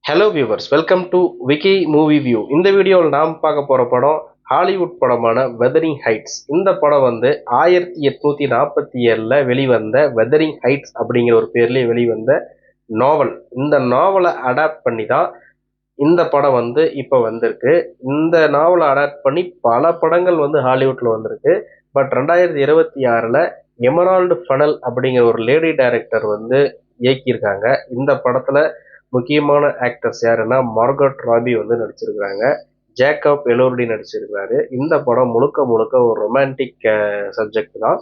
Hello viewers, welcome to Vicky movie view. இந்த வீடியோவில் நாம் பார்க்க போகிற படம் ஹாலிவுட் படமான வெதரிங் ஹைட்ஸ். இந்த படம் வந்து 1847 வெளிவந்த வெதரிங் ஹைட்ஸ் அப்படிங்கிற ஒரு பேர்லேயே வெளிவந்த நாவல். இந்த நாவலை அடாப்ட் பண்ணி தான் இந்த படம் வந்து இப்போ வந்திருக்கு. இந்த நாவலை அடாப்ட் பண்ணி பல படங்கள் வந்து ஹாலிவுட்டில் வந்திருக்கு. பட் 2026 எமரால்டு ஃபனல் அப்படிங்கிற ஒரு லேடி டைரக்டர் வந்து இயக்கியிருக்காங்க. இந்த படத்தில் முக்கியமான ஆக்டர்ஸ் யாருன்னா மார்கட் ராபி வந்து நடிச்சிருக்கிறாங்க, ஜேக்கப் எலோர்டி நடிச்சிருக்கிறாரு. இந்த படம் முழுக்க முழுக்க ஒரு ரொமான்டிக் சப்ஜெக்ட் தான்.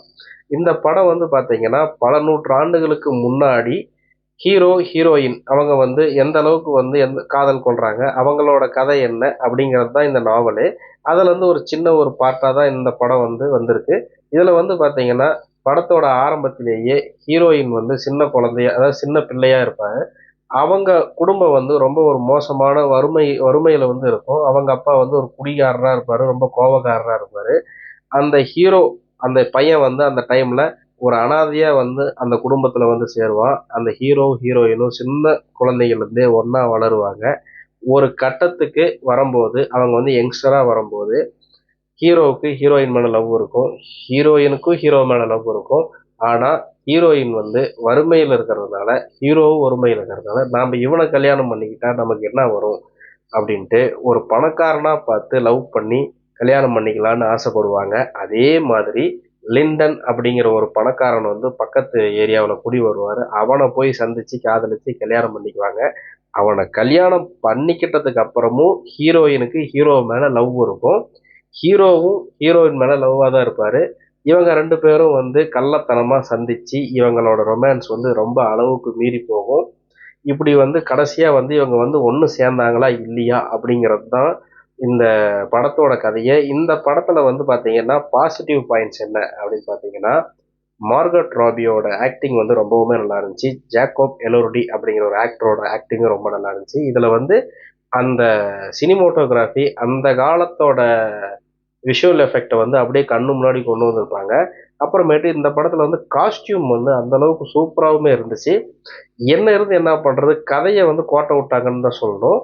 இந்த படம் வந்து பார்த்தீங்கன்னா பல நூற்றாண்டுகளுக்கு முன்னாடி ஹீரோ ஹீரோயின் அவங்க வந்து எந்த அளவுக்கு வந்து எந்த காதல் கொள்றாங்க, அவங்களோட கதை என்ன அப்படிங்கிறது தான் இந்த நாவலு. அதில் வந்து ஒரு சின்ன ஒரு பார்ட்டாக தான் இந்த படம் வந்து வந்திருக்கு. இதில் வந்து பார்த்தீங்கன்னா படத்தோட ஆரம்பத்திலேயே ஹீரோயின் வந்து சின்ன குழந்தைய, அதாவது சின்ன பிள்ளையா இருப்பாங்க. அவங்க குடும்பம் வந்து ரொம்ப ஒரு மோசமான வறுமையில வந்து இருக்கும். அவங்க அப்பா வந்து ஒரு குடிகாரரா இருப்பாரு, ரொம்ப கோபக்காரரா இருப்பாரு. அந்த ஹீரோ, அந்த பையன் வந்து அந்த டைம்ல ஒரு அனாதையா வந்து அந்த குடும்பத்துல வந்து சேருவான். அந்த ஹீரோ ஹீரோயினும் சின்ன குழந்தைகள் இருந்தே ஒண்ணா வளருவாங்க. ஒரு கட்டத்துக்கு வரும்போது அவங்க வந்து யங்ஸ்டரா வரும்போது ஹீரோவுக்கு ஹீரோயின் மேல லவ் இருக்கும், ஹீரோயினுக்கும் ஹீரோ மேல லவ் இருக்கும். ஆனா ஹீரோயின் வந்து வறுமையில இருக்கிறதுனால, ஹீரோவும் வறுமையில இருக்கிறதுனால நாம இவனை கல்யாணம் பண்ணிக்கிட்டா நமக்கு என்ன வரும் அப்படின்ட்டு ஒரு பணக்காரனா பார்த்து லவ் பண்ணி கல்யாணம் பண்ணிக்கலான்னு ஆசைப்படுவாங்க. அதே மாதிரி லிண்டன் அப்படிங்கிற ஒரு பணக்காரன் வந்து பக்கத்து ஏரியாவில் குடி வருவார். அவனை போய் சந்திச்சு காதலிச்சு கல்யாணம் பண்ணிக்குவாங்க. அவனை கல்யாணம் பண்ணிக்கிட்டதுக்கு அப்புறமும் ஹீரோயினுக்கு ஹீரோ மேல லவ் இருக்கும், ஹீரோவும் ஹீரோயின் மேல லவ்வா தான் இருப்பாரு. இவங்க ரெண்டு பேரும் வந்து கள்ளத்தனமா சந்திச்சு இவங்களோட ரொமான்ஸ் வந்து ரொம்ப அளவுக்கு மீறி போகும். இப்படி வந்து கடைசியா வந்து இவங்க வந்து ஒன்று சேர்ந்தாங்களா இல்லையா அப்படிங்கிறது தான் இந்த படத்தோட கதையை. இந்த படத்துல வந்து பாத்தீங்கன்னா பாசிட்டிவ் பாயிண்ட்ஸ் என்ன அப்படின்னு பாத்தீங்கன்னா, மார்கட் ராபியோட ஆக்டிங் வந்து ரொம்பவுமே நல்லா இருந்துச்சு. ஜேக்கப் எலோர்டி அப்படிங்கிற ஒரு ஆக்டரோட ஆக்டிங்கும் ரொம்ப நல்லா இருந்துச்சு. இதுல வந்து அந்த சினிமோட்டோகிராஃபி, அந்த காலத்தோட விஷுவல் எஃபெக்டை வந்து அப்படியே கண்ணு முன்னாடி கொண்டு வந்திருப்பாங்க. அப்புறமேட்டு இந்த படத்துல வந்து காஸ்டியூம் வந்து அந்த அளவுக்கு சூப்பராகவுமே இருந்துச்சு. என்ன இருந்து என்ன பண்றது, கதையை வந்து கோட்டை விட்டாங்கன்னு தான் சொல்லணும்.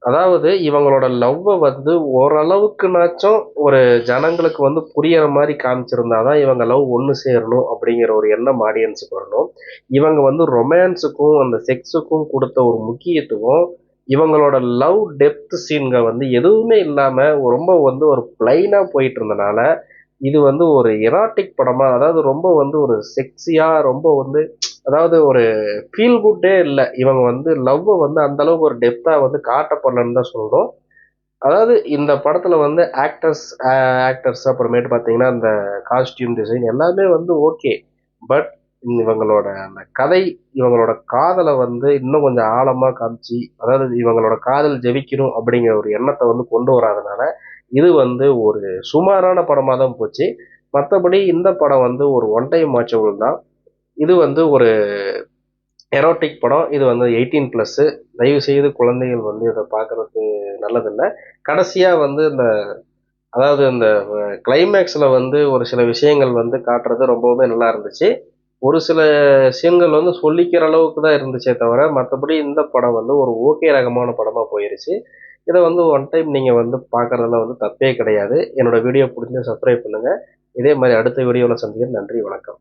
அதாவது இவங்களோட லவ்வை வந்து ஓரளவுக்குனாச்சும் ஒரு ஜனங்களுக்கு வந்து புரியற மாதிரி காமிச்சிருந்தாதான் இவங்க லவ் ஒன்று சேரணும் அப்படிங்கிற ஒரு எண்ணம் ஆடியன்ஸுக்கு வரணும். இவங்க வந்து ரொமான்ஸுக்கும் அந்த செக்ஸுக்கும் கொடுத்த ஒரு முக்கியத்துவம், இவங்களோட லவ் டெப்த் சீன்கள் வந்து எதுவுமே இல்லாம ரொம்ப வந்து ஒரு பிளைனா போயிட்டு இருந்தனால இது வந்து ஒரு எராட்டிக் படமா, அதாவது ரொம்ப வந்து ஒரு செக்ஸியா, ரொம்ப வந்து அதாவது ஒரு ஃபீல் குட்டே இல்லை. இவங்க வந்து லவ்வை வந்து அந்த அளவுக்கு ஒரு டெப்தா வந்து காட்டப்படலன்னு தான் சொல்லணும். அதாவது இந்த படத்துல வந்து ஆக்டர்ஸ் அப்புறமேட்டு பார்த்தீங்கன்னா அந்த காஸ்டியூம் டிசைன் எல்லாமே வந்து ஓகே. பட் இவங்களோட அந்த கதை, இவங்களோட காதலை வந்து இன்னும் கொஞ்சம் ஆழமா காமிச்சு, அதாவது இவங்களோட காதல் ஜெயிக்கணும் அப்படிங்கிற ஒரு எண்ணத்தை வந்து கொண்டு வராதனால இது வந்து ஒரு சுமாரான படமா தான் போச்சு. மற்றபடி இந்த படம் வந்து ஒரு ஒன் டைம் வாட்சபிள் தான். இது வந்து ஒரு எரோட்டிக் படம். இது வந்து 18+. தயவு செய்து குழந்தைகள் வந்து இதை பார்க்கறது நல்லதில்லை. கடைசியா வந்து இந்த, அதாவது இந்த கிளைமேக்ஸ்ல வந்து ஒரு சில விஷயங்கள் வந்து காட்டுறது ரொம்பவுமே நல்லா இருந்துச்சு. ஒரு சில சீன்கள் வந்து சொல்லிக்கிற அளவுக்கு தான் இருந்துச்சே தவிர, மற்றபடி இந்த படம் வந்து ஒரு ஓகே ரகமான படமா போயிருச்சு. இதை வந்து ஒன் டைம் நீங்க வந்து பார்க்கறதுல வந்து தப்பே கிடையாது. என்னோட வீடியோ பிடிச்சா சப்ஸ்கிரைப் பண்ணுங்க. இதே மாதிரி அடுத்த வீடியோவில் சந்திக்கிறேன். நன்றி, வணக்கம்.